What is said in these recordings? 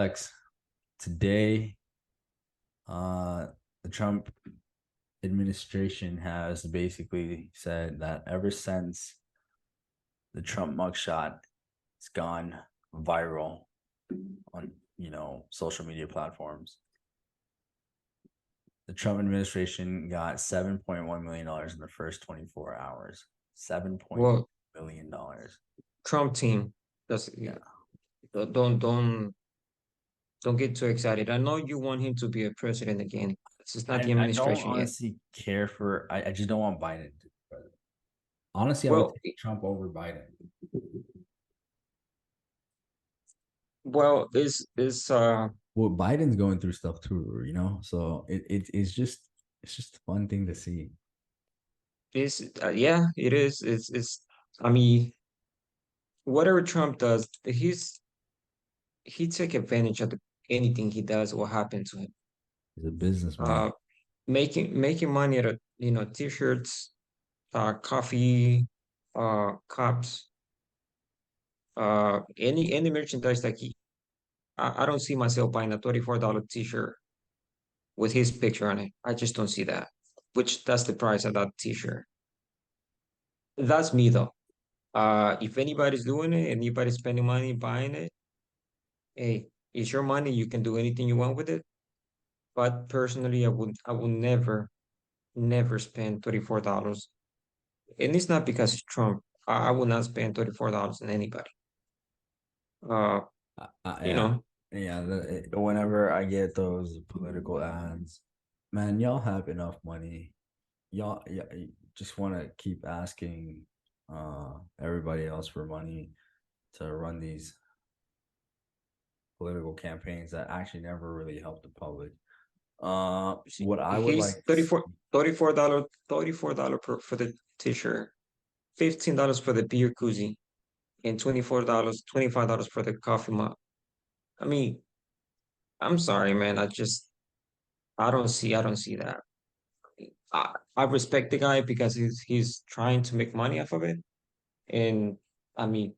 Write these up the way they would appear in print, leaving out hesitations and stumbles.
Lex, today, the Trump administration has basically said that ever since the Trump mugshot has gone viral on, social media platforms, the Trump administration got $7.1 million in the first 24 hours. $7.1 Well, million. Trump team. That's Yeah. don't get too excited. I know you want him to be a president again. This is not the I don't administration yet. honestly care for, I just don't want Biden to be president. Honestly, I would Well, take Trump over Biden. is Well, Biden's going through stuff too. So it's just a fun thing to see. yeah, it is. It's I mean, whatever Trump does, he take advantage of anything he does or happen to him. He's a businessman. Uh, making money out of t-shirts, coffee, cups, any merchandise that I don't see myself buying a $34 t-shirt with his picture on it. I just don't see that. Which that's the price of that t-shirt. That's me though. If anybody's doing it, anybody's spending money buying it, hey, it's your money. You can do anything you want with it. But personally, I would never spend $34. And it's not because it's Trump. I would not spend $34 on anybody. Uh, you Yeah, know, yeah. Whenever I get those political ads, man, y'all have enough money. Y'all, yeah, you just want to keep asking everybody else for money to run these political campaigns that actually never really help the public. see, What I would he's like to see, $34 for the t-shirt, $15 for the beer koozie, and $25 for the coffee mug. I mean, I'm sorry, man. I don't see that. I respect the guy because he's trying to make money off of it. And I mean,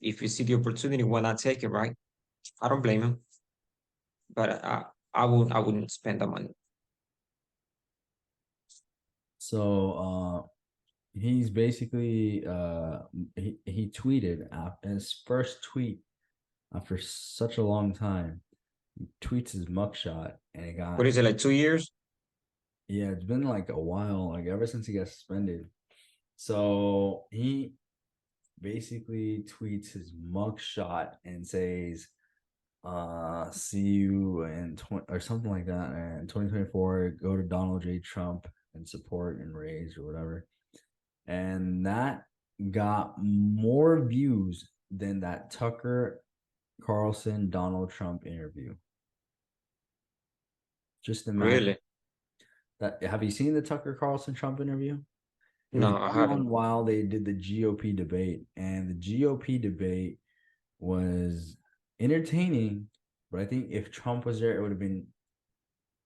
if you see the opportunity, why not take it, right? I don't blame him, but I wouldn't spend the money. so he's basically he tweeted after his first tweet after such a long time. He tweets his mugshot and it What got, is it, like 2 years? yeah, it's been like a while, like ever since he got suspended. So he basically tweets his mugshot and says, see you in 20 or something like that. And 2024, go to Donald J. Trump and support and raise or whatever. And that got more views than that Tucker Carlson Donald Trump interview. Just imagine Really? that. Have you seen the Tucker Carlson Trump interview? It was No, I going haven't. on while they did the GOP debate, and the GOP debate was entertaining, but I think if Trump was there, it would have been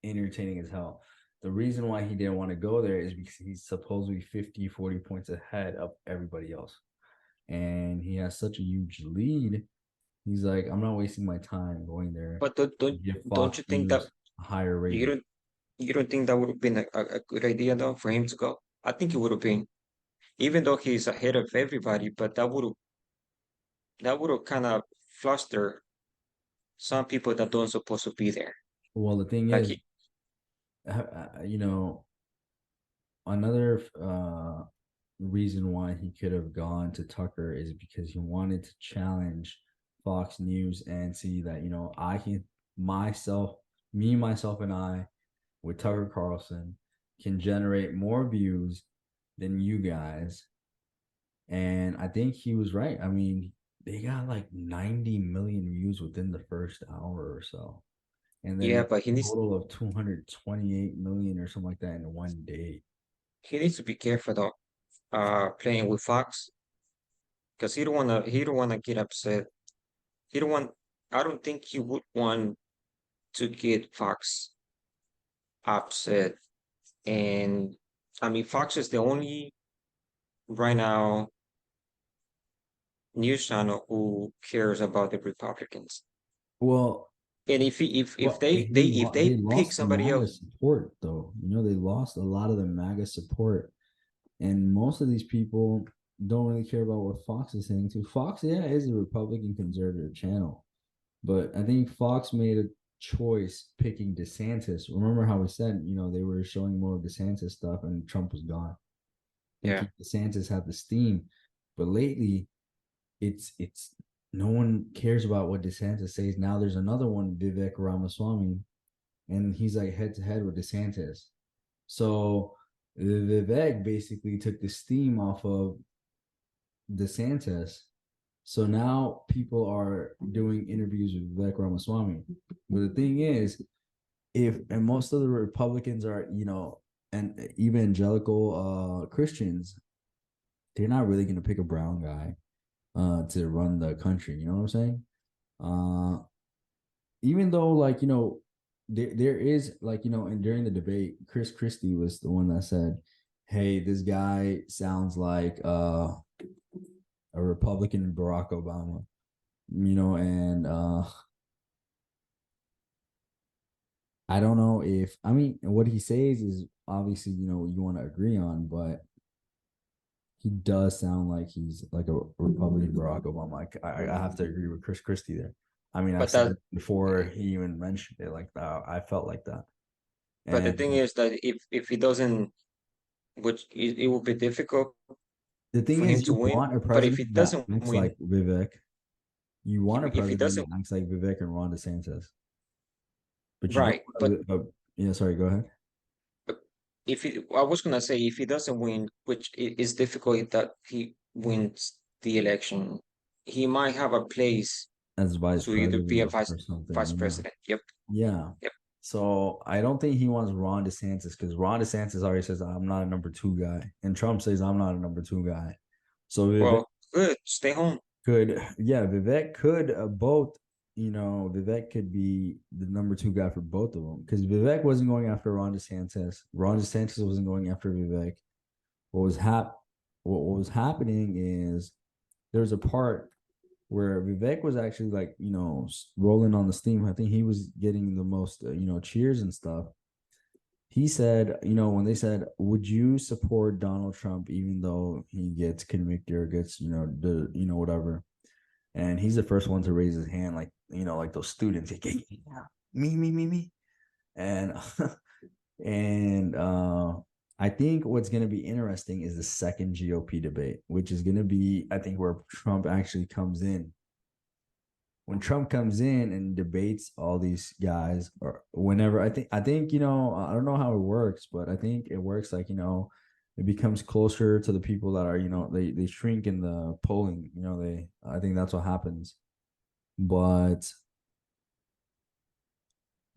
entertaining as hell. The reason why he didn't want to go there is because he's supposedly 50, 40 points ahead of everybody else. And he has such a huge lead. He's like, I'm not wasting my time going there But don't to don't, give don't Fox you think that News a higher you rating. don't think that would have been a good idea though for him to go? I think it would have been, even though he's ahead of everybody, but that would have kind of flustered some people that don't supposed to be there. Well, the thing Like is, you know, another reason why he could have gone to Tucker is because he wanted to challenge Fox News and see that, I can myself, me, myself, and I with Tucker Carlson can generate more views than you guys. And I think he was right. I mean, they got like 90 million views within the first hour or so. And then yeah, a but total of 228 million or something like that in one day. he needs to be careful though, playing with Fox, because he don't wanna get upset. He don't want. I don't think he would want to get Fox upset. And I mean, Fox is the only right now news channel who cares about the Republicans. Well, And if Well, if they they pick lost the somebody MAGA else, support though. They lost a lot of the MAGA support, and most of these people don't really care about what Fox is saying. Too, Fox, yeah, is a Republican conservative channel, but I think Fox made a choice picking DeSantis. Remember how we said, they were showing more of DeSantis stuff, and Trump was gone, yeah, thinking DeSantis had the steam. But lately, it's no one cares about what DeSantis says. Now there's another one, Vivek Ramaswamy, and he's like head to head with DeSantis. So Vivek basically took the steam off of DeSantis. So now people are doing interviews with Vivek Ramaswamy. But the thing is, and most of the Republicans are, and evangelical Christians, they're not really going to pick a brown guy to run the country. You know what I'm saying? Uh, even though, like, there is, like, and during the debate, Chris Christie was the one that said, "Hey, this guy sounds like a Republican Barack Obama," and I don't know if, I mean, what he says is obviously, you want to agree on, but he does sound like he's like a Republican Barack Obama. I have to agree with Chris Christie there. I mean, I've but said that it before he even mentioned it like that. I felt like that. but the And thing is that if he doesn't, which it will be difficult the thing for him is, to you win. want a But if president he that doesn't acts win, like Vivek. You want a if he president doesn't, that acts like Vivek and Ron DeSantis, but you don't right? But want yeah, sorry, go ahead. But if he, I was gonna say if he doesn't win, which is difficult that he wins the election, he might have a place As vice to either be a president or vice something. president. Yep, Yeah. yep. So I don't think he wants Ron DeSantis because Ron DeSantis already says I'm not a number two guy, and Trump says I'm not a number two guy. So Vivek Well, good. Stay home. could, yeah, Vivek could both. Vivek could be the number two guy for both of them because Vivek wasn't going after Ron DeSantis. Ron DeSantis wasn't going after Vivek. What was what was happening is there was a part where Vivek was actually like, rolling on the steam. I think he was getting the most, cheers and stuff. He said, when they said, "Would you support Donald Trump even though he gets convicted or gets, whatever?" And he's the first one to raise his hand, like, like those students, like, yeah, me, and and I think what's going to be interesting is the second GOP debate, which is going to be, I think, where Trump actually comes in. When Trump comes in and debates all these guys, or whenever, I think, I don't know how it works, but I think it works like, it becomes closer to the people that are, they shrink in the polling, I think that's what happens. But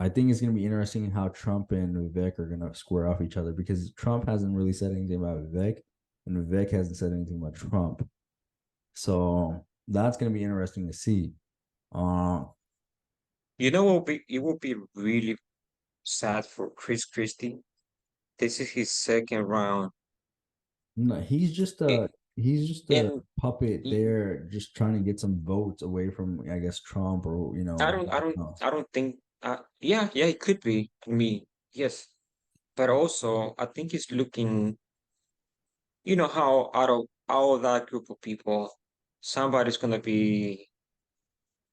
I think it's going to be interesting how Trump and Vivek are going to square off each other because Trump hasn't really said anything about Vivek, and Vivek hasn't said anything about Trump. So that's going to be interesting to see. Uh, You know what? It will be really sad for Chris Christie. This is his second round. no, It, he's just a and puppet he, there, just trying to get some votes away from, I guess, Trump or I don't, I don't, else. I don't think. Yeah, yeah, it could be. I mean, yes, but also I think he's looking. You know how out of all that group of people, somebody's gonna be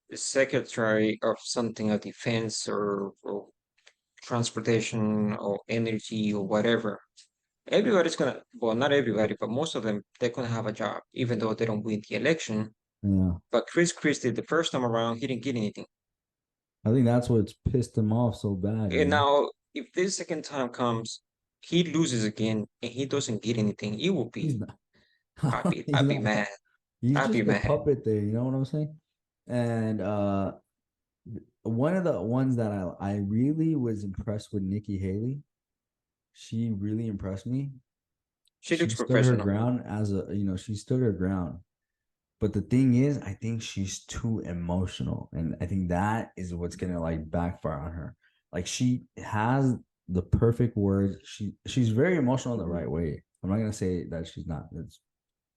the secretary of something of defense or transportation or energy or whatever. Everybody's gonna, well, not everybody, but most of them, they're gonna have a job, even though they don't win the election. Yeah, But Chris Christie, the first time around, he didn't get anything. I think that's what's pissed him off so bad. And now, if this second time comes, he loses again and he doesn't get anything, it will He's be, not. He's I'd be not. mad. He's I'd be just a mad. puppet there. You know what I'm saying? And one of the ones that I really was impressed with, Nikki Haley. She really impressed me. She She looks stood her professional. ground she stood her ground. But the thing is, I think she's too emotional, and I think that is what's gonna like backfire on her. Like she has the perfect words. She's very emotional in the right way. I'm not gonna say that she's not.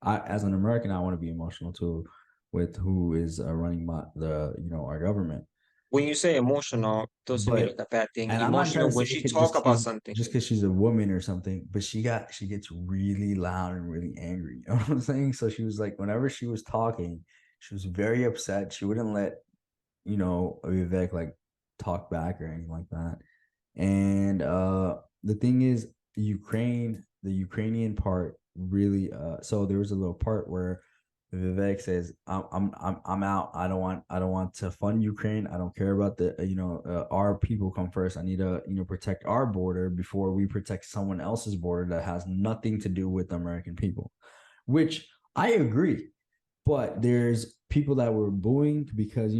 As an American, I want to be emotional too with who is running our government. when you say emotional, doesn't mean But like a bad thing. and I'm not trying Emotional to say when she just talk about something. because she's a woman or something, but she gets really loud and really angry. You know what I'm saying? So she was like, whenever she was talking, she was very upset. She wouldn't let Vivek like talk back or anything like that. And the thing is, the Ukrainian part really so there was a little part where Vivek says, I'm out. I don't want to fund Ukraine. I don't care about the our people come first. I need to protect our border before we protect someone else's border that has nothing to do with the American people, which I agree. But there's people that were booing because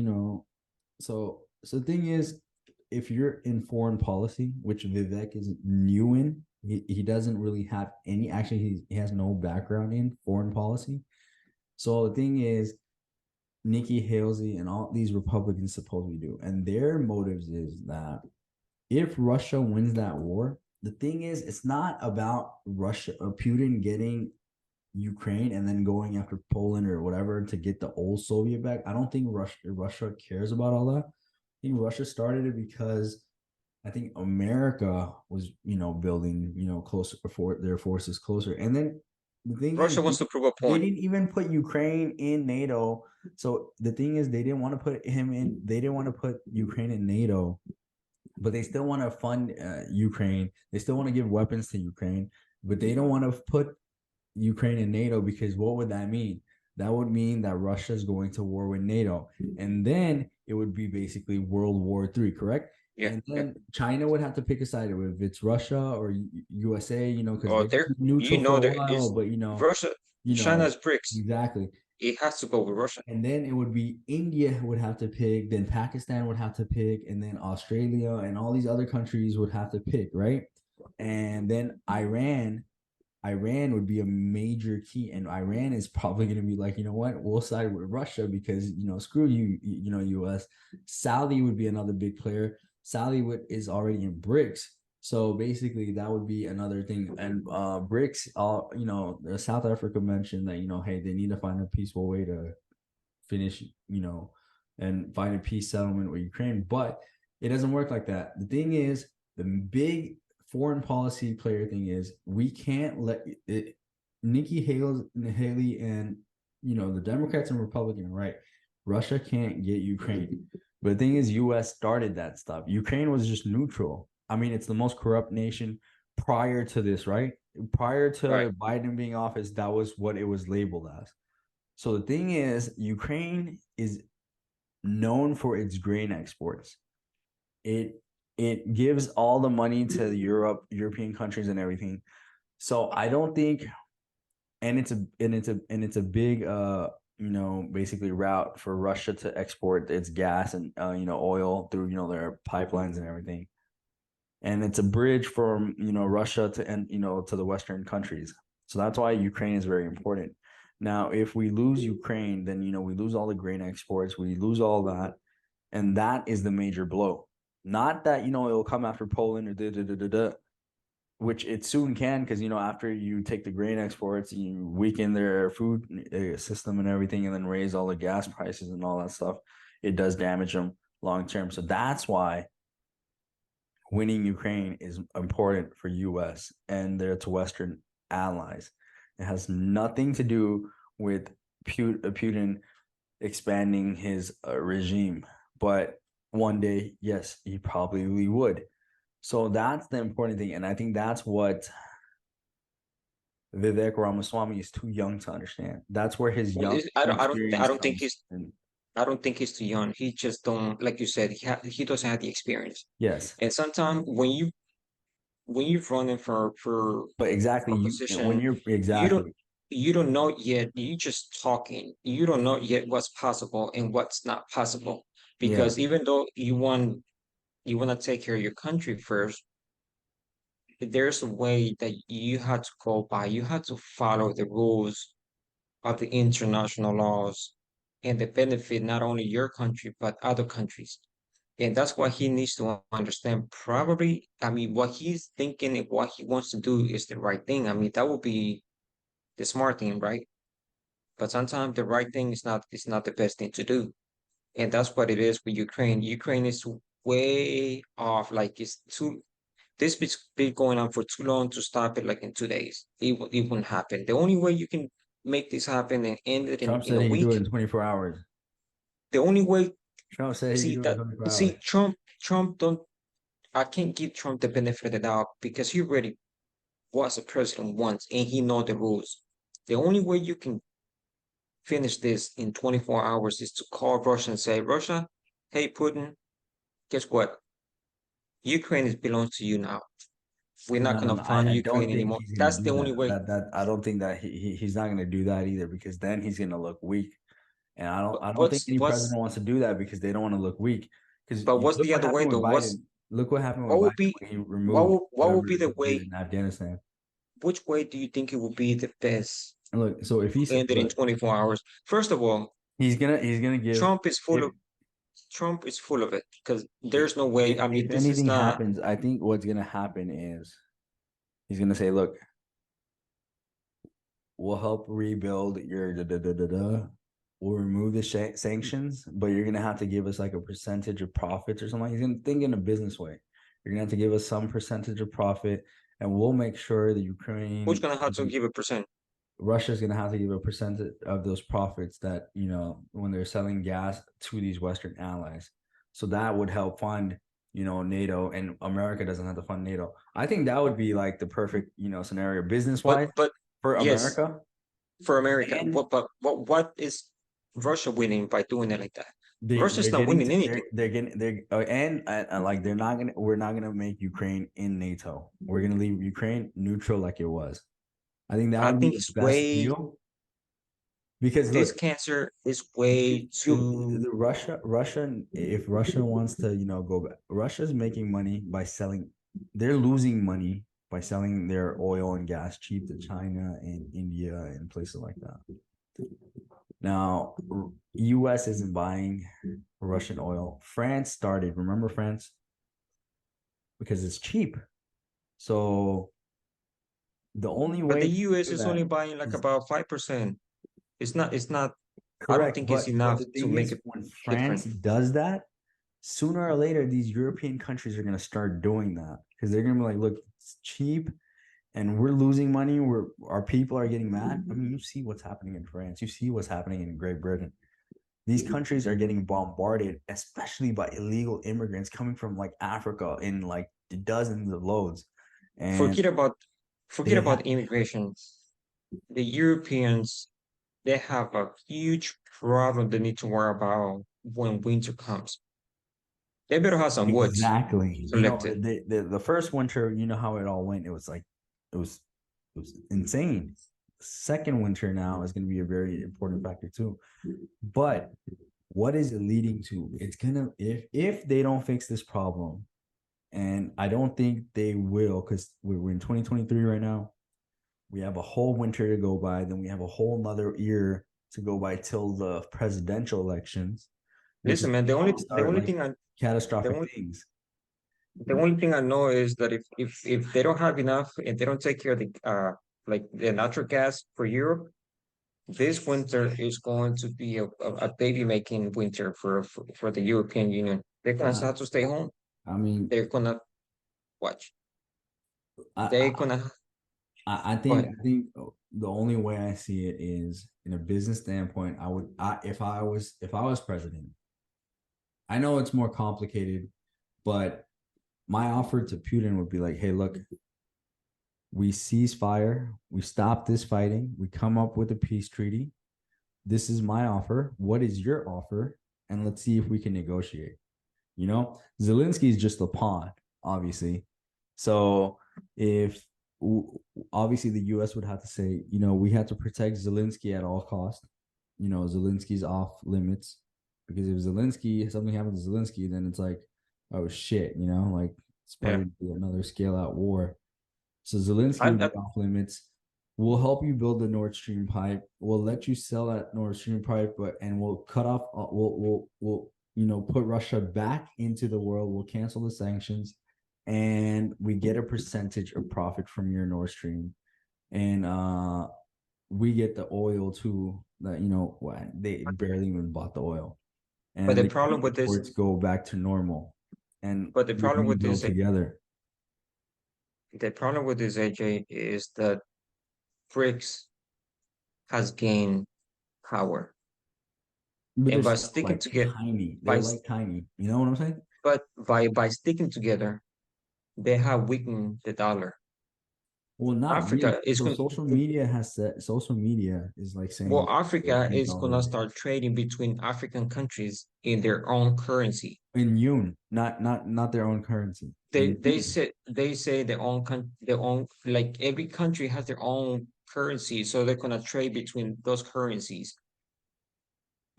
so the thing is, if you're in foreign policy, which Vivek is new in, he doesn't really have any. Actually, he has no background in foreign policy. So the thing is, Nikki Haley and all these Republicans supposedly do, and their motives is that if Russia wins that war, the thing is, it's not about Russia or Putin getting Ukraine and then going after Poland or whatever to get the old Soviet back. I don't think Russia cares about all that. I think Russia started it because I think America was, building, closer for their forces closer. And then the thing is, Russia wants to prove a they point. didn't even put Ukraine in NATO. So the thing is, they didn't want to put him in. They didn't want to put Ukraine in NATO, but they still want to fund Ukraine. They still want to give weapons to Ukraine, but they don't want to put Ukraine and NATO because what would that mean? That would mean that Russia is going to war with NATO, and then it would be basically World War III, correct? Yeah, And yeah. then China would have to pick a side if it's Russia or USA, because Oh, they're there, neutral for a there while, is but Russia, you know China's BRICS. exactly. It has to go with Russia. And then it would be India would have to pick, then Pakistan would have to pick, and then Australia and all these other countries would have to pick, right? And then Iran would be a major key, and Iran is probably going to be like, you know what, we'll side with Russia because screw you, U.S. Saudi would be another big player. Saudi is already in BRICS, so basically that would be another thing. And BRICS, South Africa mentioned that hey, they need to find a peaceful way to finish, and find a peace settlement with Ukraine, but it doesn't work like that. The thing is, the big foreign policy player thing is we can't let it. Nikki Haley and the Democrats and Republicans, right? Russia can't get Ukraine. But the thing is, U.S. started that stuff. Ukraine was just neutral. I mean, it's the most corrupt nation prior to this, right? Prior Right. to Biden being office, that was what it was labeled as. So the thing is, Ukraine is known for its grain exports. It gives all the money to European countries and everything. So I don't think, and it's a big basically route for Russia to export its gas and oil through their pipelines and everything. And it's a bridge from Russia to and to the Western countries. So that's why Ukraine is very important. Now, if we lose Ukraine, then we lose all the grain exports, we lose all that, and that is the major blow. Not that it'll come after Poland or which it soon can, because after you take the grain exports, you weaken their food system and everything, and then raise all the gas prices and all that stuff. It does damage them long term. So that's why winning Ukraine is important for U.S. and their Western allies. It has nothing to do with Putin expanding his regime, but one day, yes, he probably would. So that's the important thing, and I think that's what Vivek Ramaswamy is too young to understand. That's where his Well, young I experience don't think comes. And I don't think he's too young. He just don't, like you said, he doesn't have the experience. yes, And sometimes when you're running but exactly, for a when position, you're you don't exactly, you don't know yet. You just talking. You don't know yet what's possible and what's not possible. yeah, Because even though you want to take care of your country first, there's a way that you have to go by. You have to follow the rules of the international laws and the benefit not only your country but other countries. And that's what he needs to understand. Probably, I mean, what he's thinking and what he wants to do is the right thing. I mean, that would be the smart thing, right? But sometimes the right thing is not the best thing to do. And that's what it is with Ukraine. Ukraine is way off. Like it's too. This has been going on for too long to stop it. Like in 2 days, it won't happen. The only way you can make this happen and end it Trump in said a he could do it week. in 24 hours. The only way. Trump said he could do it in 24 hours. Trump don't. I can't give Trump the benefit of the doubt because he already was a president once and he know the rules. The only way you can finish this in 24 hours is to call Russia and say, Russia, hey Putin, guess what? Ukraine belongs to you now. We're not No, no, gonna no. fund I Ukraine don't think anymore. he's gonna That's do the only that. way. That I don't think that he's not gonna do that either because then he's gonna look weak. And But I don't think what's any what's president wants to do that because they don't want to look weak. Because but what's look the what other way happened with though? Biden. Look what happened with What would Biden be when he removed what would whatever be the he did way? in Afghanistan. Which way do you think it would be the best And look, so if he to said, end it in look, 24 hours? First of all, he's gonna give Trump is full if of Trump is full of it because there's no way. I mean, if this is anything not. happens, I think what's gonna happen is he's gonna say, look, we'll help rebuild your da da da da da. We'll remove the sanctions, but you're gonna have to give us like a percentage of profits or something. He's gonna think in a business way. You're gonna have to give us some percentage of profit, and we'll make sure that Who's Ukraine, gonna have to give a percent? Russia's gonna have to give a percentage of those profits that when they're selling gas to these Western allies. So that would help fund NATO, and America doesn't have to fund NATO. I think that would be like the perfect scenario business wise But for yes, America. for America. And What is Russia winning by doing it like that? they're Russia's not getting winning to anything. they're getting they're and like we're not gonna make Ukraine in NATO. We're gonna leave Ukraine neutral like it was. I think that I would be think the it's best way deal because this look, cancer is way too. the Russia if Russia wants to go back, Russia's making money by selling. They're losing money by selling their oil and gas cheap to China and India and places like that. Now, U.S. isn't buying Russian oil. France started. Remember France? Because it's cheap. So the only But way the to US do is only that buying like is about 5%. It's not. It's not. I don't correct. think it's But enough the to thing make is, a when France difference. does that, sooner or later, these European countries are going to start doing that because they're going to be like, look, it's cheap and we're losing money. Our people are getting mad. I mean, you see what's happening in France. You see what's happening in Great Britain. These countries are getting bombarded, especially by illegal immigrants coming from like Africa in like dozens of loads. And Forget about forget they have about immigration. The Europeans, they have a huge problem they need to worry about when winter comes. They better have some woods exactly, selected. the first winter, you know how it all went. It was like it was it was insane. Second winter now is going to be a very important factor too. But what is it leading to? It's gonna if they don't fix this problem, and I don't think they will, because we're in 2023 right now. We have a whole winter to go by, then we have a whole another year to go by till the presidential elections, which is Listen, man, the start only like thing I the catastrophic only things. the only thing I know is that if they don't have enough and they don't take care of the like the natural gas for Europe, this winter is going to be a baby making winter for the European Union. They're gonna Uh, have to stay home. I mean, They're gonna watch. They're I, gonna I go think ahead. the only way I see it is in a business standpoint. If I was president, I know it's more complicated, but my offer to Putin would be like, hey, look, we cease fire, we stop this fighting, we come up with a peace treaty. This is my offer. What is your offer? And let's see if we can negotiate. Zelensky is just a pawn, obviously. So if obviously the U.S. would have to say, we have to protect Zelensky at all costs. Zelensky's off limits because if something happens to Zelensky, then it's like, oh shit, like it's Yeah. probably another scale out war. So Zelensky I, would I, be off limits. We'll help you build the Nord Stream pipe. We'll let you sell that Nord Stream pipe, and we'll cut off. We'll put Russia back into the world. We'll cancel the sanctions, and we get a percentage of profit from your Nord Stream, and we get the oil too. That they barely even bought the oil. But and the the problem with this, imports go back to normal, and but the we problem with rebuild this, together. the problem with this, AJ, is that BRICS has gained power, But they're and by still sticking like together, tiny. by They're like tiny. You know what I'm saying? but by sticking together, they have weakened the dollar. Well, not really. Africa is So going, social media has said social media is like well, saying the Africa is gonna $3 start trading between African countries in their own currency. in yun, not their own currency. They In they yun. say they say their own, like every country has their own currency, so they're gonna trade between those currencies.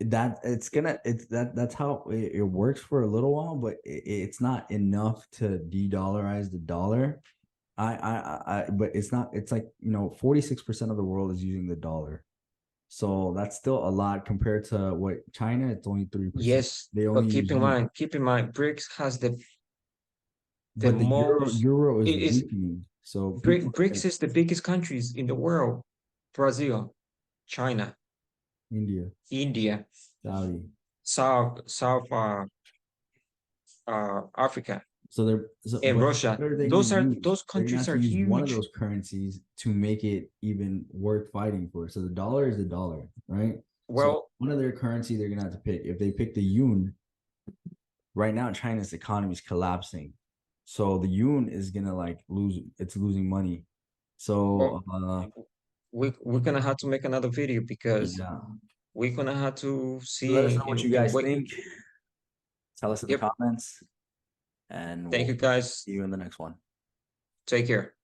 That it's gonna it's that's how it works for a little while, but it's not enough to de-dollarize the dollar. But it's not. It's like 46% of the world is using the dollar, so that's still a lot compared to what China. It's only 3%. Yes, They only but use yuan. keep in mind, BRICS has the But the euro most. euro is It is weakening, so people are BRICS like is the biggest countries in the world: Brazil, China, India, India, Saudi. South Africa, and But Russia. what are they going to use? Those They're going to countries have to are use one of huge. those currencies to make it even worth fighting for. So the dollar is the dollar, right? So Well, one of their currency they're going to have to pick. If they pick the yuan, right now China's economy is collapsing, so the yuan is gonna like lose. It's losing money. So well, we're gonna have to make another video because yeah. we're gonna have to Let us see know what you and guys wait. think. Tell us in the Yep. comments, and Thank we'll you guys. see you in the next one. Take care.